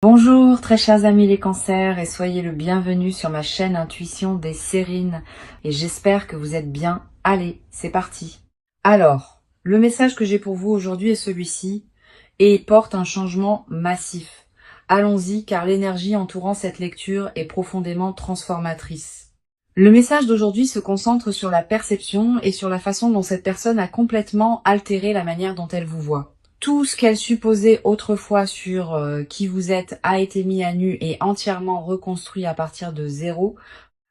Bonjour très chers amis les cancers et soyez le bienvenu sur ma chaîne Intuition des Sérines et j'espère que vous êtes bien. Allez, c'est parti. Alors, le message que j'ai pour vous aujourd'hui est celui-ci et il porte un changement massif. Allons-y car l'énergie entourant cette lecture est profondément transformatrice. Le message d'aujourd'hui se concentre sur la perception et sur la façon dont cette personne a complètement altéré la manière dont elle vous voit. Tout ce qu'elle supposait autrefois sur qui vous êtes a été mis à nu et entièrement reconstruit à partir de zéro.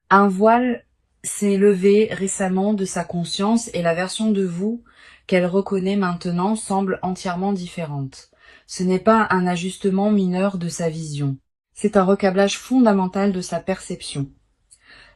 Un voile s'est levé récemment de sa conscience et la version de vous qu'elle reconnaît maintenant semble entièrement différente. Ce n'est pas un ajustement mineur de sa vision. C'est un recablage fondamental de sa perception.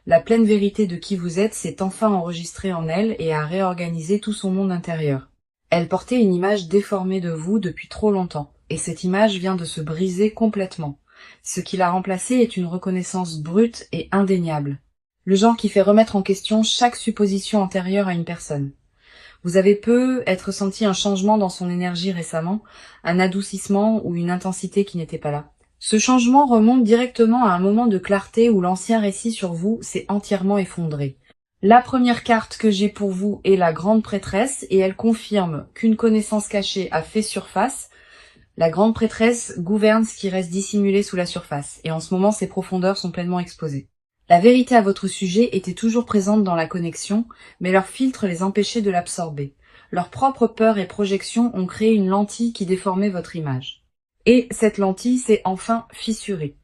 La pleine vérité de qui vous êtes s'est enfin enregistrée en elle et a réorganisé tout son monde intérieur. Elle portait une image déformée de vous depuis trop longtemps, et cette image vient de se briser complètement. Ce qui l'a remplacée est une reconnaissance brute et indéniable. Le genre qui fait remettre en question chaque supposition antérieure à une personne. Vous avez peut-être senti un changement dans son énergie récemment, un adoucissement ou une intensité qui n'était pas là. Ce changement remonte directement à un moment de clarté où l'ancien récit sur vous s'est entièrement effondré. La première carte que j'ai pour vous est la grande prêtresse et elle confirme qu'une connaissance cachée a fait surface. La grande prêtresse gouverne ce qui reste dissimulé sous la surface et en ce moment ses profondeurs sont pleinement exposées. La vérité à votre sujet était toujours présente dans la connexion, mais leur filtre les empêchait de l'absorber. Leurs propres peurs et projections ont créé une lentille qui déformait votre image. Et cette lentille s'est enfin fissurée.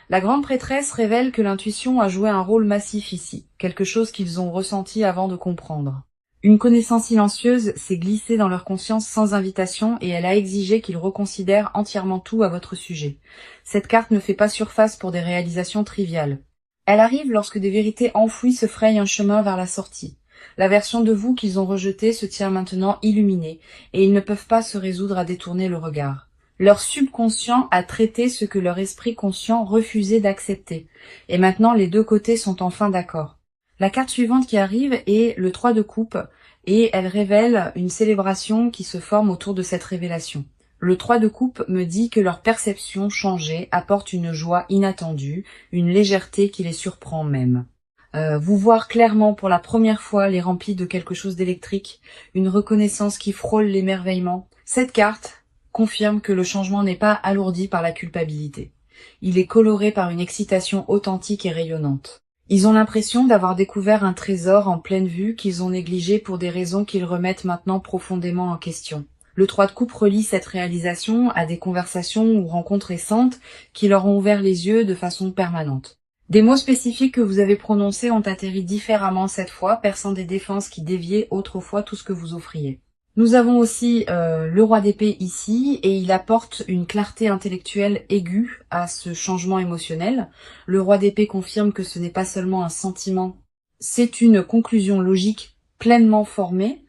La grande prêtresse révèle que l'intuition a joué un rôle massif ici, quelque chose qu'ils ont ressenti avant de comprendre. Une connaissance silencieuse s'est glissée dans leur conscience sans invitation et elle a exigé qu'ils reconsidèrent entièrement tout à votre sujet. Cette carte ne fait pas surface pour des réalisations triviales. Elle arrive lorsque des vérités enfouies se frayent un chemin vers la sortie. La version de vous qu'ils ont rejetée se tient maintenant illuminée et ils ne peuvent pas se résoudre à détourner le regard. Leur subconscient a traité ce que leur esprit conscient refusait d'accepter. Et maintenant, les deux côtés sont enfin d'accord. La carte suivante qui arrive est le 3 de coupe et elle révèle une célébration qui se forme autour de cette révélation. Le 3 de coupe me dit que leur perception changée apporte une joie inattendue, une légèreté qui les surprend même. Vous voir clairement pour la première fois les remplit de quelque chose d'électrique, une reconnaissance qui frôle l'émerveillement. Cette carte confirme que le changement n'est pas alourdi par la culpabilité. Il est coloré par une excitation authentique et rayonnante. Ils ont l'impression d'avoir découvert un trésor en pleine vue qu'ils ont négligé pour des raisons qu'ils remettent maintenant profondément en question. Le 3 de coupe relie cette réalisation à des conversations ou rencontres récentes qui leur ont ouvert les yeux de façon permanente. Des mots spécifiques que vous avez prononcés ont atterri différemment cette fois, perçant des défenses qui déviaient autrefois tout ce que vous offriez. Nous avons aussi le roi d'épée ici, et il apporte une clarté intellectuelle aiguë à ce changement émotionnel. Le roi d'épée confirme que ce n'est pas seulement un sentiment, c'est une conclusion logique pleinement formée.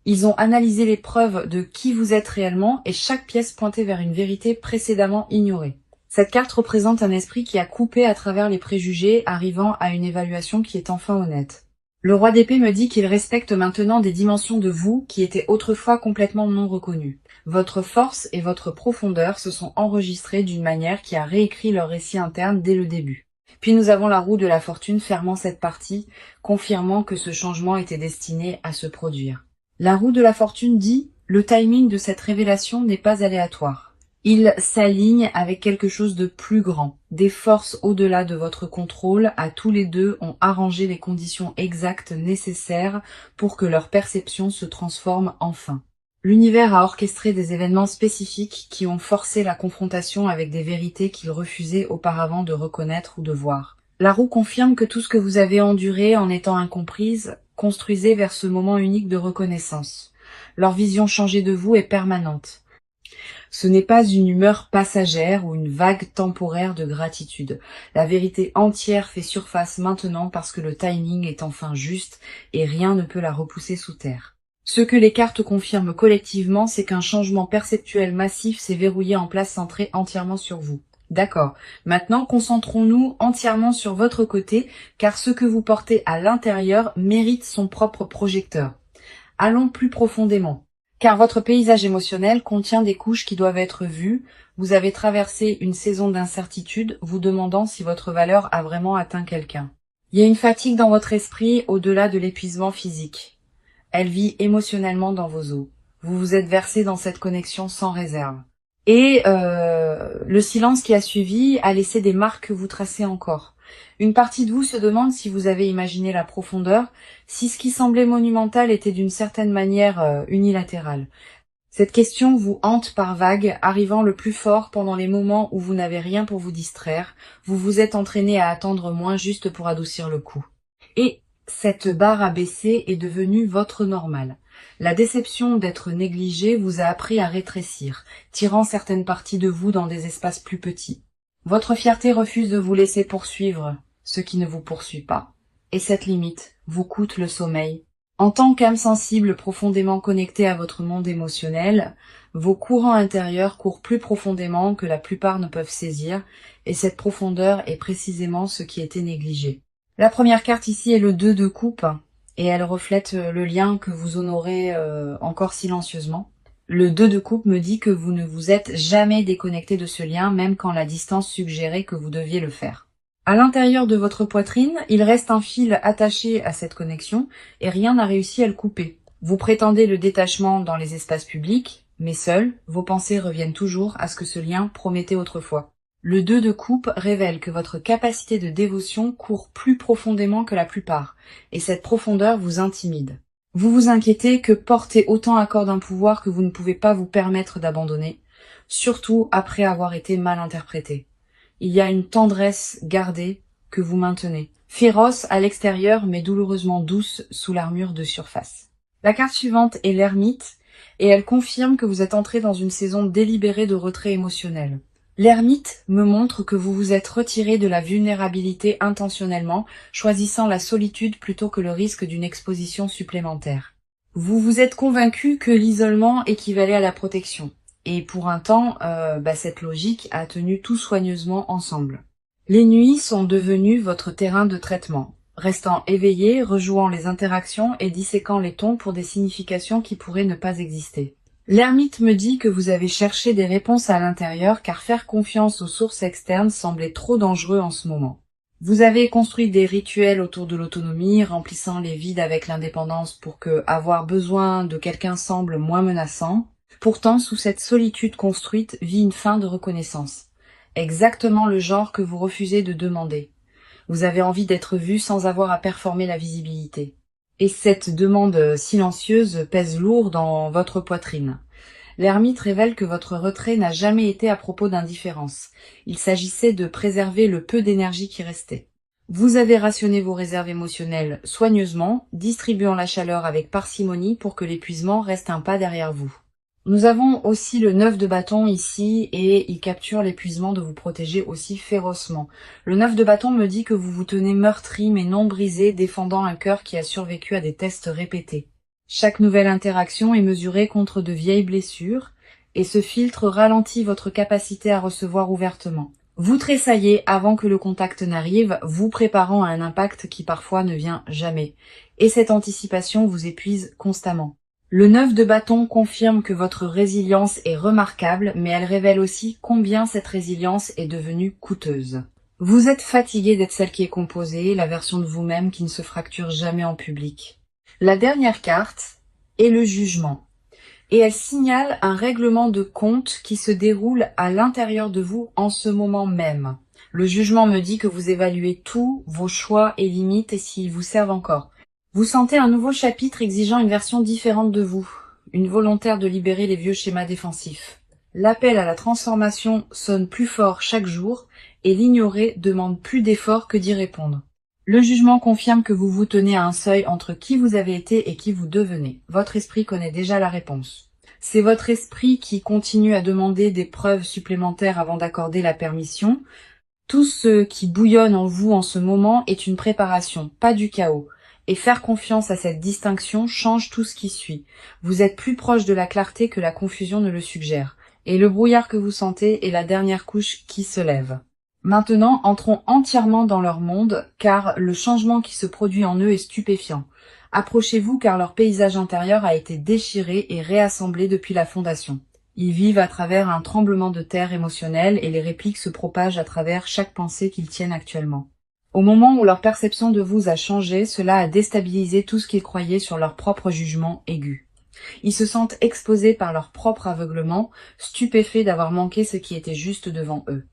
Ils ont analysé les preuves de qui vous êtes réellement, et chaque pièce pointait vers une vérité précédemment ignorée. Cette carte représente un esprit qui a coupé à travers les préjugés, arrivant à une évaluation qui est enfin honnête. Le roi d'épée me dit qu'il respecte maintenant des dimensions de vous qui étaient autrefois complètement non reconnues. Votre force et votre profondeur se sont enregistrées d'une manière qui a réécrit leur récit interne dès le début. Puis nous avons la roue de la fortune fermant cette partie, confirmant que ce changement était destiné à se produire. La roue de la fortune dit « Le timing de cette révélation n'est pas aléatoire. Il s'aligne avec quelque chose de plus grand. Des forces au-delà de votre contrôle, à tous les deux, ont arrangé les conditions exactes nécessaires pour que leur perception se transforme enfin. L'univers a orchestré des événements spécifiques qui ont forcé la confrontation avec des vérités qu'ils refusaient auparavant de reconnaître ou de voir. La roue confirme que tout ce que vous avez enduré en étant incomprise construisait vers ce moment unique de reconnaissance. Leur vision changée de vous est permanente. Ce n'est pas une humeur passagère ou une vague temporaire de gratitude. La vérité entière fait surface maintenant parce que le timing est enfin juste et rien ne peut la repousser sous terre. Ce que les cartes confirment collectivement, c'est qu'un changement perceptuel massif s'est verrouillé en place centré entièrement sur vous. D'accord. Maintenant, concentrons-nous entièrement sur votre côté, car ce que vous portez à l'intérieur mérite son propre projecteur. Allons plus profondément. Car votre paysage émotionnel contient des couches qui doivent être vues. Vous avez traversé une saison d'incertitude, vous demandant si votre valeur a vraiment atteint quelqu'un. Il y a une fatigue dans votre esprit au-delà de l'épuisement physique. Elle vit émotionnellement dans vos os. Vous vous êtes versé dans cette connexion sans réserve. Et le silence qui a suivi a laissé des marques que vous tracez encore. Une partie de vous se demande si vous avez imaginé la profondeur, si ce qui semblait monumental était d'une certaine manière unilatéral. Cette question vous hante par vagues, arrivant le plus fort pendant les moments où vous n'avez rien pour vous distraire. Vous vous êtes entraîné à attendre moins juste pour adoucir le coup. Et cette barre abaissée est devenue votre normal. La déception d'être négligé vous a appris à rétrécir, tirant certaines parties de vous dans des espaces plus petits. Votre fierté refuse de vous laisser poursuivre ce qui ne vous poursuit pas. Et cette limite vous coûte le sommeil. En tant qu'âme sensible profondément connectée à votre monde émotionnel, vos courants intérieurs courent plus profondément que la plupart ne peuvent saisir, et cette profondeur est précisément ce qui était négligé. La première carte ici est le 2 de coupe, et elle reflète le lien que vous honorez encore silencieusement. Le 2 de coupe me dit que vous ne vous êtes jamais déconnecté de ce lien, même quand la distance suggérait que vous deviez le faire. À l'intérieur de votre poitrine, il reste un fil attaché à cette connexion, et rien n'a réussi à le couper. Vous prétendez le détachement dans les espaces publics, mais seuls, vos pensées reviennent toujours à ce que ce lien promettait autrefois. Le 2 de coupe révèle que votre capacité de dévotion court plus profondément que la plupart, et cette profondeur vous intimide. Vous vous inquiétez que porter autant à corps d'un pouvoir que vous ne pouvez pas vous permettre d'abandonner, surtout après avoir été mal interprété. Il y a une tendresse gardée que vous maintenez, féroce à l'extérieur mais douloureusement douce sous l'armure de surface. La carte suivante est l'ermite, et elle confirme que vous êtes entré dans une saison délibérée de retrait émotionnel. L'ermite me montre que vous vous êtes retiré de la vulnérabilité intentionnellement, choisissant la solitude plutôt que le risque d'une exposition supplémentaire. Vous vous êtes convaincu que l'isolement équivalait à la protection. Et pour un temps, cette logique a tenu tout soigneusement ensemble. Les nuits sont devenues votre terrain de traitement, restant éveillé, rejouant les interactions et disséquant les tons pour des significations qui pourraient ne pas exister. L'ermite me dit que vous avez cherché des réponses à l'intérieur car faire confiance aux sources externes semblait trop dangereux en ce moment. Vous avez construit des rituels autour de l'autonomie, remplissant les vides avec l'indépendance pour que avoir besoin de quelqu'un semble moins menaçant. Pourtant, sous cette solitude construite vit une fin de reconnaissance. Exactement le genre que vous refusez de demander. Vous avez envie d'être vu sans avoir à performer la visibilité. Et cette demande silencieuse pèse lourd dans votre poitrine. L'ermite révèle que votre retrait n'a jamais été à propos d'indifférence. Il s'agissait de préserver le peu d'énergie qui restait. Vous avez rationné vos réserves émotionnelles soigneusement, distribuant la chaleur avec parcimonie pour que l'épuisement reste un pas derrière vous. Nous avons aussi le 9 de bâton ici et il capture l'épuisement de vous protéger aussi férocement. Le 9 de bâton me dit que vous vous tenez meurtri mais non brisé, défendant un cœur qui a survécu à des tests répétés. Chaque nouvelle interaction est mesurée contre de vieilles blessures et ce filtre ralentit votre capacité à recevoir ouvertement. Vous tressaillez avant que le contact n'arrive, vous préparant à un impact qui parfois ne vient jamais. Et cette anticipation vous épuise constamment. Le 9 de bâton confirme que votre résilience est remarquable, mais elle révèle aussi combien cette résilience est devenue coûteuse. Vous êtes fatigué d'être celle qui est composée, la version de vous-même qui ne se fracture jamais en public. La dernière carte est le jugement, et elle signale un règlement de compte qui se déroule à l'intérieur de vous en ce moment même. Le jugement me dit que vous évaluez tous vos choix et limites et s'ils vous servent encore. Vous sentez un nouveau chapitre exigeant une version différente de vous, une volontaire de libérer les vieux schémas défensifs. L'appel à la transformation sonne plus fort chaque jour et l'ignorer demande plus d'efforts que d'y répondre. Le jugement confirme que vous vous tenez à un seuil entre qui vous avez été et qui vous devenez. Votre esprit connaît déjà la réponse. C'est votre esprit qui continue à demander des preuves supplémentaires avant d'accorder la permission. Tout ce qui bouillonne en vous en ce moment est une préparation, pas du chaos. Et faire confiance à cette distinction change tout ce qui suit. Vous êtes plus proche de la clarté que la confusion ne le suggère. Et le brouillard que vous sentez est la dernière couche qui se lève. Maintenant, entrons entièrement dans leur monde, car le changement qui se produit en eux est stupéfiant. Approchez-vous car leur paysage intérieur a été déchiré et réassemblé depuis la fondation. Ils vivent à travers un tremblement de terre émotionnel et les répliques se propagent à travers chaque pensée qu'ils tiennent actuellement. Au moment où leur perception de vous a changé, cela a déstabilisé tout ce qu'ils croyaient sur leur propre jugement aigu. Ils se sentent exposés par leur propre aveuglement, stupéfaits d'avoir manqué ce qui était juste devant eux.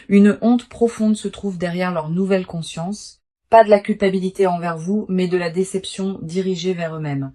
Une honte profonde se trouve derrière leur nouvelle conscience, pas de la culpabilité envers vous, mais de la déception dirigée vers eux-mêmes.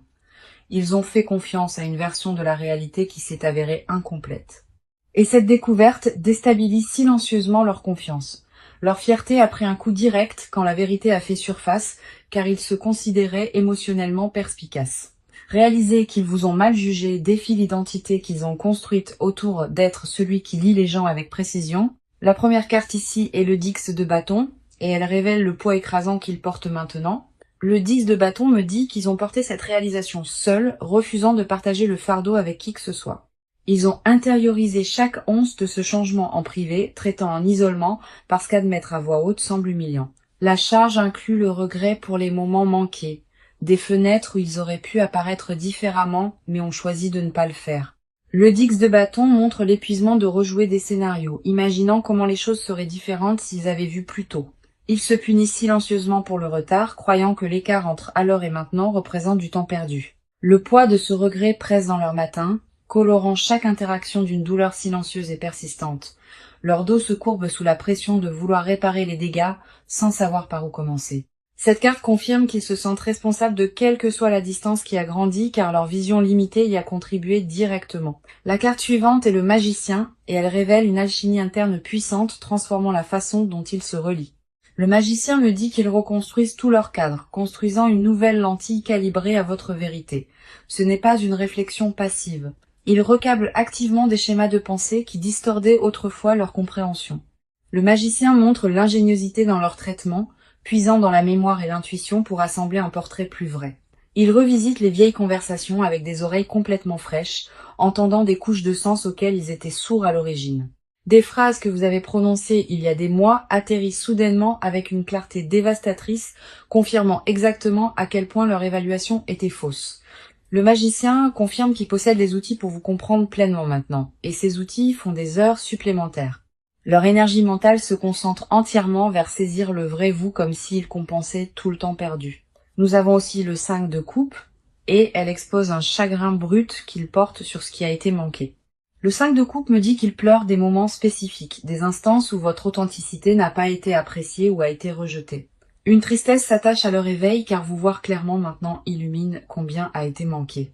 Ils ont fait confiance à une version de la réalité qui s'est avérée incomplète. Et cette découverte déstabilise silencieusement leur confiance. Leur fierté a pris un coup direct quand la vérité a fait surface, car ils se considéraient émotionnellement perspicaces. Réaliser qu'ils vous ont mal jugé défie l'identité qu'ils ont construite autour d'être celui qui lie les gens avec précision. La première carte ici est le 10 de bâton, et elle révèle le poids écrasant qu'ils portent maintenant. Le 10 de bâton me dit qu'ils ont porté cette réalisation seuls, refusant de partager le fardeau avec qui que ce soit. Ils ont intériorisé chaque once de ce changement en privé, traitant en isolement, parce qu'admettre à voix haute semble humiliant. La charge inclut le regret pour les moments manqués, des fenêtres où ils auraient pu apparaître différemment, mais ont choisi de ne pas le faire. Le 10 de bâton montre l'épuisement de rejouer des scénarios, imaginant comment les choses seraient différentes s'ils avaient vu plus tôt. Ils se punissent silencieusement pour le retard, croyant que l'écart entre alors et maintenant représente du temps perdu. Le poids de ce regret presse dans leur matin, colorant chaque interaction d'une douleur silencieuse et persistante. Leur dos se courbe sous la pression de vouloir réparer les dégâts sans savoir par où commencer. Cette carte confirme qu'ils se sentent responsables de quelle que soit la distance qui a grandi car leur vision limitée y a contribué directement. La carte suivante est le magicien et elle révèle une alchimie interne puissante transformant la façon dont ils se relient. Le magicien me dit qu'ils reconstruisent tout leur cadre, construisant une nouvelle lentille calibrée à votre vérité. Ce n'est pas une réflexion passive. Ils recablent activement des schémas de pensée qui distordaient autrefois leur compréhension. Le magicien montre l'ingéniosité dans leur traitement, puisant dans la mémoire et l'intuition pour assembler un portrait plus vrai. Il revisite les vieilles conversations avec des oreilles complètement fraîches, entendant des couches de sens auxquelles ils étaient sourds à l'origine. Des phrases que vous avez prononcées il y a des mois atterrissent soudainement avec une clarté dévastatrice, confirmant exactement à quel point leur évaluation était fausse. Le magicien confirme qu'il possède les outils pour vous comprendre pleinement maintenant, et ces outils font des heures supplémentaires. Leur énergie mentale se concentre entièrement vers saisir le vrai vous comme s'ils compensaient tout le temps perdu. Nous avons aussi le 5 de coupe, et elle expose un chagrin brut qu'ils portent sur ce qui a été manqué. Le 5 de coupe me dit qu'ils pleurent des moments spécifiques, des instances où votre authenticité n'a pas été appréciée ou a été rejetée. Une tristesse s'attache à leur éveil car vous voir clairement maintenant illumine combien a été manqué.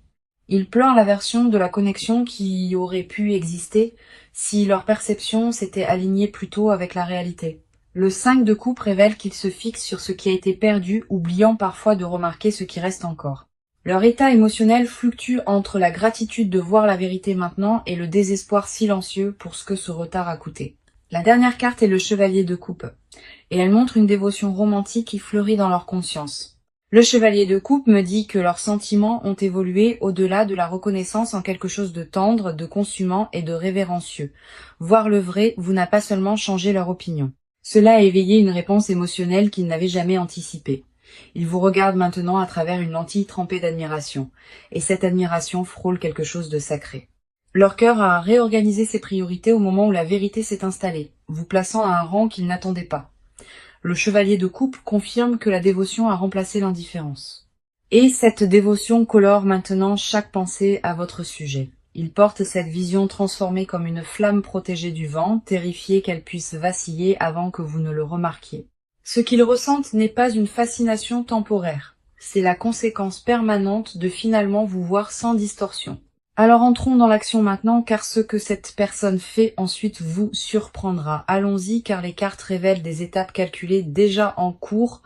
Ils pleurent la version de la connexion qui aurait pu exister si leur perception s'était alignée plus tôt avec la réalité. Le 5 de coupe révèle qu'ils se fixent sur ce qui a été perdu, oubliant parfois de remarquer ce qui reste encore. Leur état émotionnel fluctue entre la gratitude de voir la vérité maintenant et le désespoir silencieux pour ce que ce retard a coûté. La dernière carte est le chevalier de coupe, et elle montre une dévotion romantique qui fleurit dans leur conscience. Le chevalier de coupe me dit que leurs sentiments ont évolué au-delà de la reconnaissance en quelque chose de tendre, de consumant et de révérencieux. Voir le vrai vous n'a pas seulement changé leur opinion. Cela a éveillé une réponse émotionnelle qu'ils n'avaient jamais anticipée. Ils vous regardent maintenant à travers une lentille trempée d'admiration, et cette admiration frôle quelque chose de sacré. Leur cœur a réorganisé ses priorités au moment où la vérité s'est installée, vous plaçant à un rang qu'ils n'attendaient pas. Le chevalier de coupe confirme que la dévotion a remplacé l'indifférence. Et cette dévotion colore maintenant chaque pensée à votre sujet. Ils portent cette vision transformée comme une flamme protégée du vent, terrifiés qu'elle puisse vaciller avant que vous ne le remarquiez. Ce qu'ils ressentent n'est pas une fascination temporaire, c'est la conséquence permanente de finalement vous voir sans distorsion. Alors entrons dans l'action maintenant, car ce que cette personne fait ensuite vous surprendra. Allons-y, car les cartes révèlent des étapes calculées déjà en cours.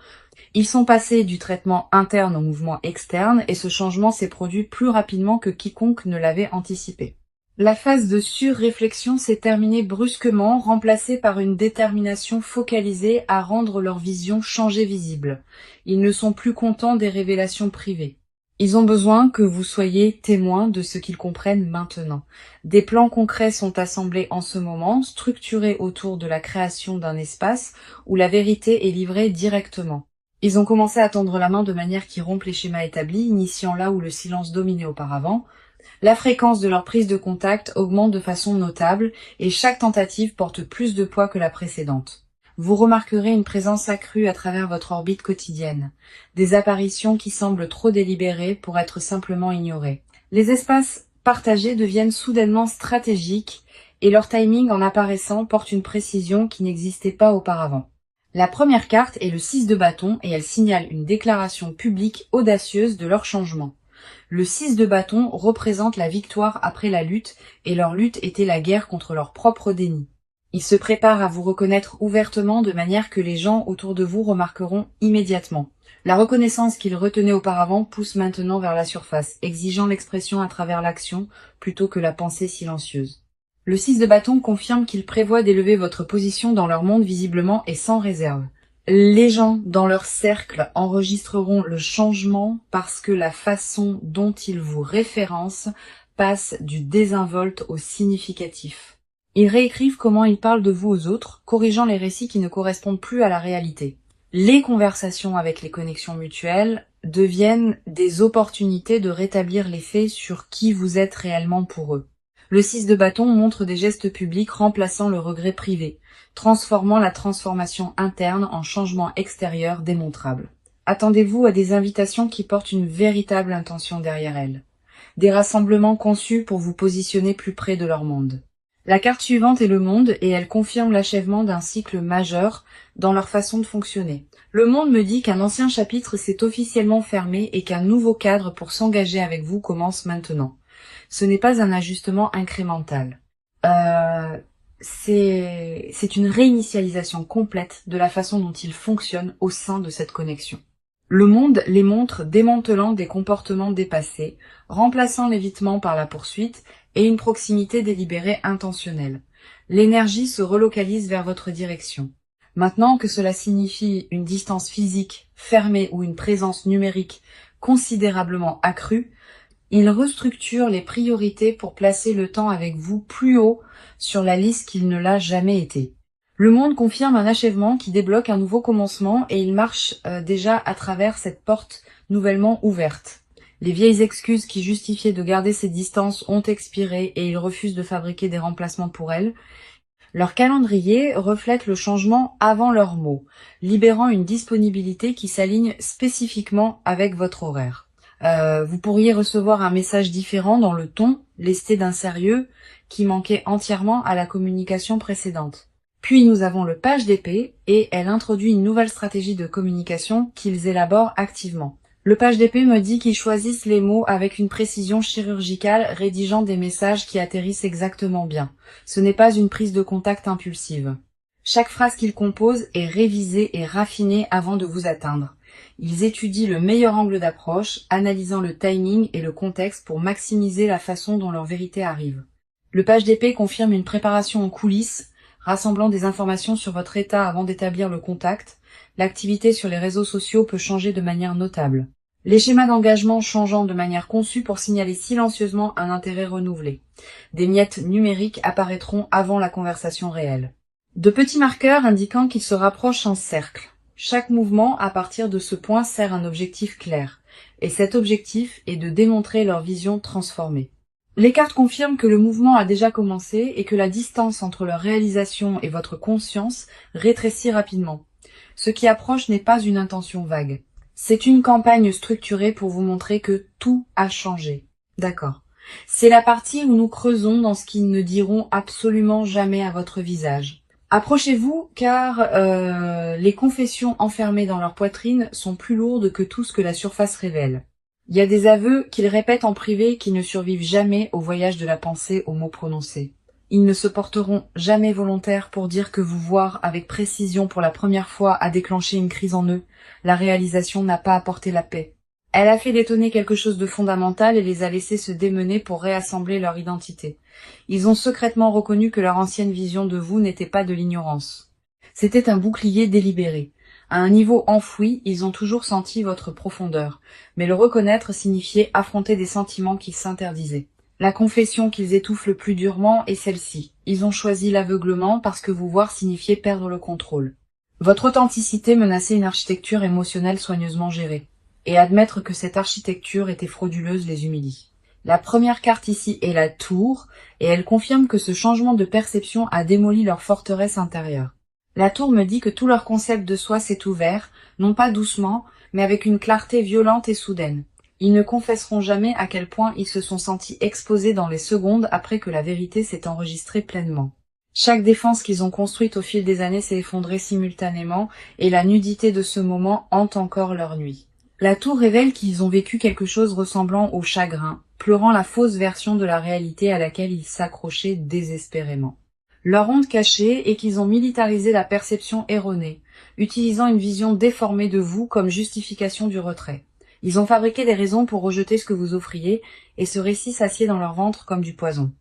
Ils sont passés du traitement interne au mouvement externe, et ce changement s'est produit plus rapidement que quiconque ne l'avait anticipé. La phase de surréflexion s'est terminée brusquement, remplacée par une détermination focalisée à rendre leur vision changée visible. Ils ne sont plus contents des révélations privées. Ils ont besoin que vous soyez témoin de ce qu'ils comprennent maintenant. Des plans concrets sont assemblés en ce moment, structurés autour de la création d'un espace où la vérité est livrée directement. Ils ont commencé à tendre la main de manière qui rompe les schémas établis, initiant là où le silence dominait auparavant. La fréquence de leur prise de contact augmente de façon notable et chaque tentative porte plus de poids que la précédente. Vous remarquerez une présence accrue à travers votre orbite quotidienne, des apparitions qui semblent trop délibérées pour être simplement ignorées. Les espaces partagés deviennent soudainement stratégiques et leur timing en apparaissant porte une précision qui n'existait pas auparavant. La première carte est le 6 de bâton et elle signale une déclaration publique audacieuse de leur changement. Le 6 de bâton représente la victoire après la lutte et leur lutte était la guerre contre leur propre déni. Ils se préparent à vous reconnaître ouvertement de manière que les gens autour de vous remarqueront immédiatement. La reconnaissance qu'ils retenaient auparavant pousse maintenant vers la surface, exigeant l'expression à travers l'action plutôt que la pensée silencieuse. Le 6 de bâton confirme qu'il prévoit d'élever votre position dans leur monde visiblement et sans réserve. Les gens dans leur cercle enregistreront le changement parce que la façon dont ils vous référencent passe du désinvolte au significatif. Ils réécrivent comment ils parlent de vous aux autres, corrigeant les récits qui ne correspondent plus à la réalité. Les conversations avec les connexions mutuelles deviennent des opportunités de rétablir les faits sur qui vous êtes réellement pour eux. Le 6 de bâton montre des gestes publics remplaçant le regret privé, transformant la transformation interne en changement extérieur démontrable. Attendez-vous à des invitations qui portent une véritable intention derrière elles. Des rassemblements conçus pour vous positionner plus près de leur monde. La carte suivante est le monde et elle confirme l'achèvement d'un cycle majeur dans leur façon de fonctionner. Le monde me dit qu'un ancien chapitre s'est officiellement fermé et qu'un nouveau cadre pour s'engager avec vous commence maintenant. Ce n'est pas un ajustement incrémental. C'est une réinitialisation complète de la façon dont ils fonctionnent au sein de cette connexion. Le monde les montre démantelant des comportements dépassés, remplaçant l'évitement par la poursuite et une proximité délibérée intentionnelle. L'énergie se relocalise vers votre direction. Maintenant que cela signifie une distance physique fermée ou une présence numérique considérablement accrue, il restructure les priorités pour placer le temps avec vous plus haut sur la liste qu'il ne l'a jamais été. Le monde confirme un achèvement qui débloque un nouveau commencement et il marche déjà à travers cette porte nouvellement ouverte. Les vieilles excuses qui justifiaient de garder ces distances ont expiré et ils refusent de fabriquer des remplacements pour elles. Leur calendrier reflète le changement avant leurs mots, libérant une disponibilité qui s'aligne spécifiquement avec votre horaire. Vous pourriez recevoir un message différent dans le ton, lesté d'un sérieux, qui manquait entièrement à la communication précédente. Puis nous avons le page d'épée, et elle introduit une nouvelle stratégie de communication qu'ils élaborent activement. Le page d'épée me dit qu'ils choisissent les mots avec une précision chirurgicale, rédigeant des messages qui atterrissent exactement bien. Ce n'est pas une prise de contact impulsive. Chaque phrase qu'ils composent est révisée et raffinée avant de vous atteindre. Ils étudient le meilleur angle d'approche, analysant le timing et le contexte pour maximiser la façon dont leur vérité arrive. Le page d'épée confirme une préparation en coulisses, rassemblant des informations sur votre état avant d'établir le contact. L'activité sur les réseaux sociaux peut changer de manière notable. Les schémas d'engagement changeant de manière conçue pour signaler silencieusement un intérêt renouvelé. Des miettes numériques apparaîtront avant la conversation réelle. De petits marqueurs indiquant qu'ils se rapprochent en cercle. Chaque mouvement à partir de ce point sert un objectif clair, et cet objectif est de démontrer leur vision transformée. Les cartes confirment que le mouvement a déjà commencé et que la distance entre leur réalisation et votre conscience rétrécit rapidement. Ce qui approche n'est pas une intention vague. C'est une campagne structurée pour vous montrer que tout a changé. D'accord. C'est la partie où nous creusons dans ce qu'ils ne diront absolument jamais à votre visage. Approchez-vous car les confessions enfermées dans leur poitrine sont plus lourdes que tout ce que la surface révèle. Il y a des aveux qu'ils répètent en privé qui ne survivent jamais au voyage de la pensée aux mots prononcés. Ils ne se porteront jamais volontaires pour dire que vous voir avec précision pour la première fois a déclenché une crise en eux. La réalisation n'a pas apporté la paix. Elle a fait détonner quelque chose de fondamental et les a laissés se démener pour réassembler leur identité. Ils ont secrètement reconnu que leur ancienne vision de vous n'était pas de l'ignorance. C'était un bouclier délibéré, À un niveau enfoui, ils ont toujours senti votre profondeur, mais le reconnaître signifiait affronter des sentiments qu'ils s'interdisaient. La confession qu'ils étouffent le plus durement est celle-ci. Ils ont choisi l'aveuglement parce que vous voir signifiait perdre le contrôle. Votre authenticité menaçait une architecture émotionnelle soigneusement gérée, et admettre que cette architecture était frauduleuse les humilie. La première carte ici est la tour, et elle confirme que ce changement de perception a démoli leur forteresse intérieure. La tour me dit que tout leur concept de soi s'est ouvert, non pas doucement, mais avec une clarté violente et soudaine. Ils ne confesseront jamais à quel point ils se sont sentis exposés dans les secondes après que la vérité s'est enregistrée pleinement. Chaque défense qu'ils ont construite au fil des années s'est effondrée simultanément, et la nudité de ce moment hante encore leur nuit. La tour révèle qu'ils ont vécu quelque chose ressemblant au chagrin, pleurant la fausse version de la réalité à laquelle ils s'accrochaient désespérément. Leur honte cachée est qu'ils ont militarisé la perception erronée, utilisant une vision déformée de vous comme justification du retrait. Ils ont fabriqué des raisons pour rejeter ce que vous offriez, et ce récit s'assied dans leur ventre comme du poison.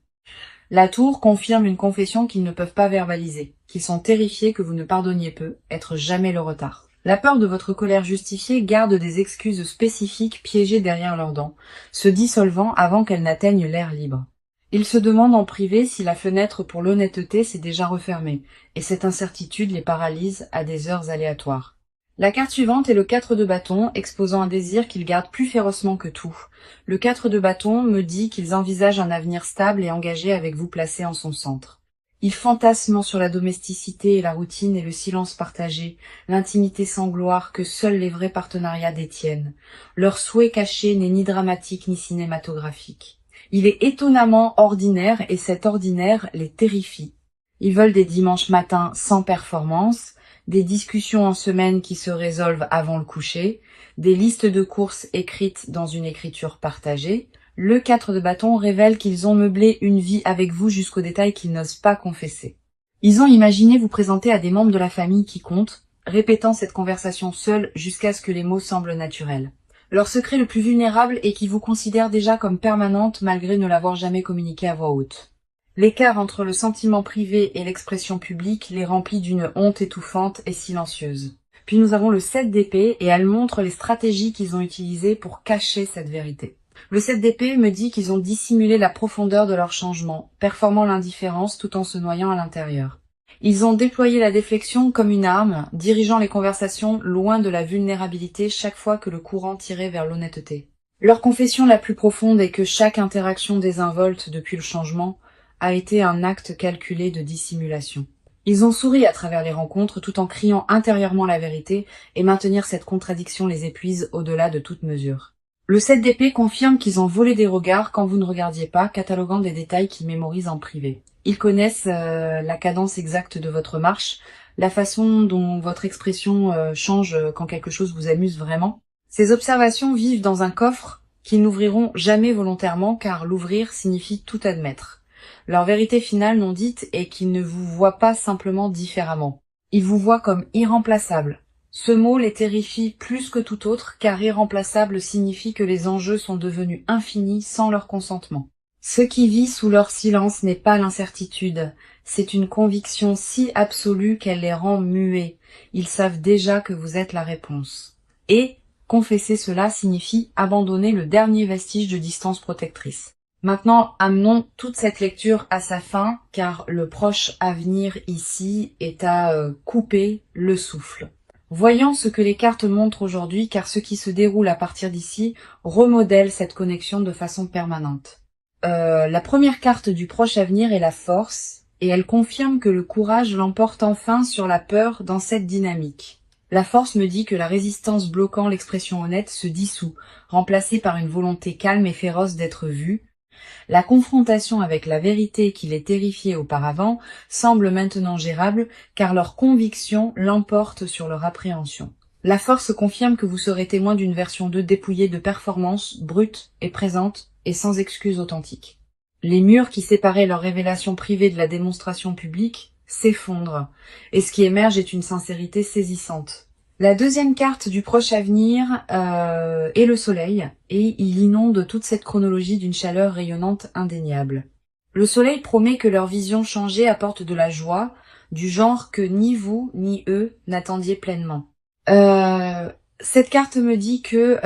La tour confirme une confession qu'ils ne peuvent pas verbaliser, qu'ils sont terrifiés que vous ne pardonniez peu, être jamais le retard. La peur de votre colère justifiée garde des excuses spécifiques piégées derrière leurs dents, se dissolvant avant qu'elles n'atteignent l'air libre. Ils se demandent en privé si la fenêtre pour l'honnêteté s'est déjà refermée, et cette incertitude les paralyse à des heures aléatoires. La carte suivante est le 4 de bâton, exposant un désir qu'ils gardent plus férocement que tout. Le 4 de bâton me dit qu'ils envisagent un avenir stable et engagé avec vous placé en son centre. Ils fantasment sur la domesticité et la routine et le silence partagé, l'intimité sans gloire que seuls les vrais partenariats détiennent. Leur souhait caché n'est ni dramatique ni cinématographique. Il est étonnamment ordinaire et cet ordinaire les terrifie. Ils veulent des dimanches matins sans performance, des discussions en semaine qui se résolvent avant le coucher, des listes de courses écrites dans une écriture partagée. Le 4 de bâton révèle qu'ils ont meublé une vie avec vous jusqu'aux détails qu'ils n'osent pas confesser. Ils ont imaginé vous présenter à des membres de la famille qui comptent, répétant cette conversation seule jusqu'à ce que les mots semblent naturels. Leur secret le plus vulnérable est qu'ils vous considèrent déjà comme permanente malgré ne l'avoir jamais communiqué à voix haute. L'écart entre le sentiment privé et l'expression publique les remplit d'une honte étouffante et silencieuse. Puis nous avons le 7 d'épée et elle montre les stratégies qu'ils ont utilisées pour cacher cette vérité. Le 7 d'épée me dit qu'ils ont dissimulé la profondeur de leur changement, performant l'indifférence tout en se noyant à l'intérieur. Ils ont déployé la déflexion comme une arme, dirigeant les conversations loin de la vulnérabilité chaque fois que le courant tirait vers l'honnêteté. Leur confession la plus profonde est que chaque interaction désinvolte depuis le changement a été un acte calculé de dissimulation. Ils ont souri à travers les rencontres tout en criant intérieurement la vérité, et maintenir cette contradiction les épuise au-delà de toute mesure. Le 7 d'épée confirme qu'ils ont volé des regards quand vous ne regardiez pas, cataloguant des détails qu'ils mémorisent en privé. Ils connaissent la cadence exacte de votre marche, la façon dont votre expression change quand quelque chose vous amuse vraiment. Ces observations vivent dans un coffre qu'ils n'ouvriront jamais volontairement car l'ouvrir signifie tout admettre. Leur vérité finale non dite est qu'ils ne vous voient pas simplement différemment. Ils vous voient comme irremplaçable. Ce mot les terrifie plus que tout autre car irremplaçable signifie que les enjeux sont devenus infinis sans leur consentement. Ce qui vit sous leur silence n'est pas l'incertitude, c'est une conviction si absolue qu'elle les rend muets. Ils savent déjà que vous êtes la réponse. Et confesser cela signifie abandonner le dernier vestige de distance protectrice. Maintenant, amenons toute cette lecture à sa fin, car le proche avenir ici est à couper le souffle. Voyons ce que les cartes montrent aujourd'hui, car ce qui se déroule à partir d'ici remodèle cette connexion de façon permanente. La première carte du proche avenir est la force, et elle confirme que le courage l'emporte enfin sur la peur dans cette dynamique. La force me dit que la résistance bloquant l'expression honnête se dissout, remplacée par une volonté calme et féroce d'être vue. La confrontation avec la vérité qui les terrifiait auparavant semble maintenant gérable, car leur conviction l'emporte sur leur appréhension. La force confirme que vous serez témoin d'une version 2 dépouillée de performance, brute et présente, et sans excuse authentique. Les murs qui séparaient leur révélation privée de la démonstration publique s'effondrent, et ce qui émerge est une sincérité saisissante. La deuxième carte du proche avenir est le soleil, et il inonde toute cette chronologie d'une chaleur rayonnante indéniable. Le soleil promet que leur vision changée apporte de la joie, du genre que ni vous ni eux n'attendiez pleinement. Cette carte me dit que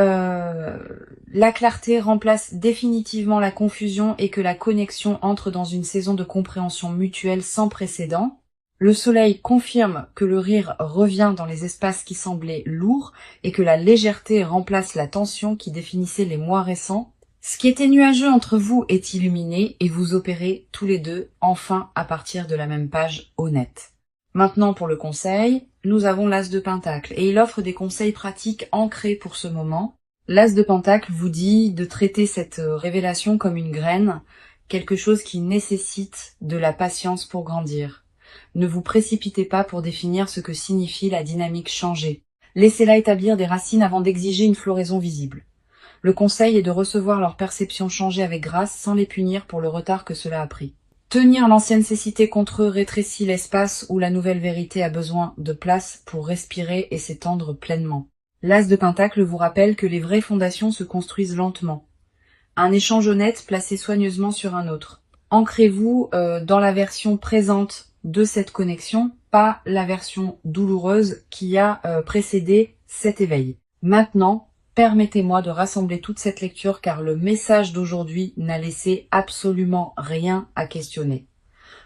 la clarté remplace définitivement la confusion et que la connexion entre dans une saison de compréhension mutuelle sans précédent. Le soleil confirme que le rire revient dans les espaces qui semblaient lourds et que la légèreté remplace la tension qui définissait les mois récents. Ce qui était nuageux entre vous est illuminé et vous opérez tous les deux enfin à partir de la même page honnête. Maintenant pour le conseil, nous avons l'As de Pentacle et il offre des conseils pratiques ancrés pour ce moment. L'As de Pentacle vous dit de traiter cette révélation comme une graine, quelque chose qui nécessite de la patience pour grandir. Ne vous précipitez pas pour définir ce que signifie la dynamique changée. Laissez-la établir des racines avant d'exiger une floraison visible. Le conseil est de recevoir leur perception changer avec grâce sans les punir pour le retard que cela a pris. Tenir l'ancienne cécité contre eux rétrécit l'espace où la nouvelle vérité a besoin de place pour respirer et s'étendre pleinement. L'As de Pentacle vous rappelle que les vraies fondations se construisent lentement. Un échange honnête placé soigneusement sur un autre. Ancrez-vous dans la version présente de cette connexion, pas la version douloureuse qui a précédé cet éveil. Maintenant, permettez-moi de rassembler toute cette lecture car le message d'aujourd'hui n'a laissé absolument rien à questionner.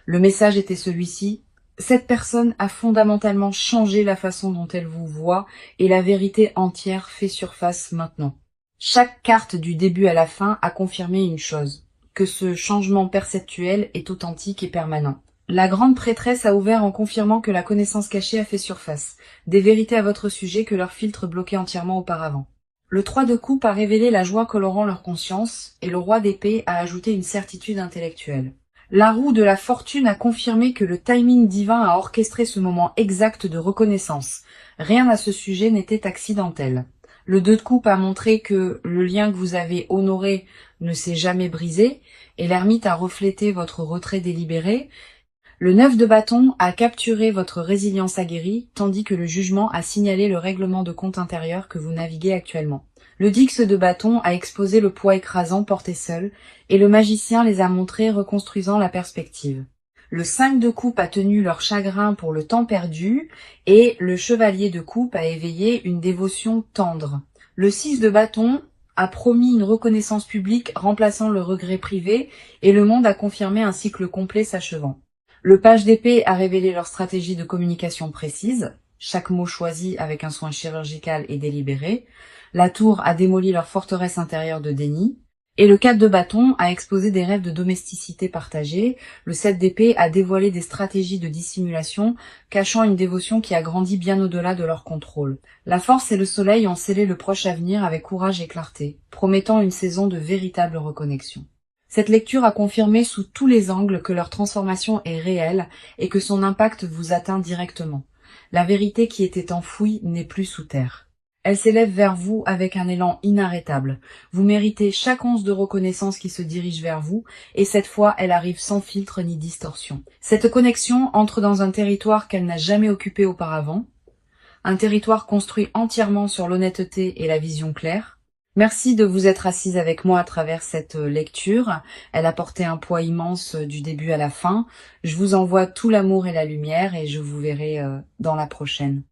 Le message était celui-ci. Cette personne a fondamentalement changé la façon dont elle vous voit et la vérité entière fait surface maintenant. Chaque carte du début à la fin a confirmé une chose, que ce changement perceptuel est authentique et permanent. La grande prêtresse a ouvert en confirmant que la connaissance cachée a fait surface, des vérités à votre sujet que leur filtre bloquait entièrement auparavant. Le 3 de coupe a révélé la joie colorant leur conscience, et le roi d'épée a ajouté une certitude intellectuelle. La roue de la fortune a confirmé que le timing divin a orchestré ce moment exact de reconnaissance. Rien à ce sujet n'était accidentel. Le 2 de coupe a montré que le lien que vous avez honoré ne s'est jamais brisé, et l'ermite a reflété votre retrait délibéré. Le 9 de bâton a capturé votre résilience aguerrie, tandis que le jugement a signalé le règlement de compte intérieur que vous naviguez actuellement. Le 10 de bâton a exposé le poids écrasant porté seul, et le magicien les a montrés reconstruisant la perspective. Le 5 de coupe a tenu leur chagrin pour le temps perdu, et le chevalier de coupe a éveillé une dévotion tendre. Le 6 de bâton a promis une reconnaissance publique remplaçant le regret privé, et le monde a confirmé un cycle complet s'achevant. Le page d'épée a révélé leur stratégie de communication précise, chaque mot choisi avec un soin chirurgical et délibéré. La tour a démoli leur forteresse intérieure de déni. Et le 4 de bâton a exposé des rêves de domesticité partagée. Le 7 d'épée a dévoilé des stratégies de dissimulation, cachant une dévotion qui a grandi bien au-delà de leur contrôle. La force et le soleil ont scellé le proche avenir avec courage et clarté, promettant une saison de véritable reconnexion. Cette lecture a confirmé sous tous les angles que leur transformation est réelle et que son impact vous atteint directement. La vérité qui était enfouie n'est plus sous terre. Elle s'élève vers vous avec un élan inarrêtable. Vous méritez chaque once de reconnaissance qui se dirige vers vous, et cette fois, elle arrive sans filtre ni distorsion. Cette connexion entre dans un territoire qu'elle n'a jamais occupé auparavant, un territoire construit entièrement sur l'honnêteté et la vision claire. Merci de vous être assise avec moi à travers cette lecture. Elle a porté un poids immense du début à la fin. Je vous envoie tout l'amour et la lumière et je vous verrai dans la prochaine.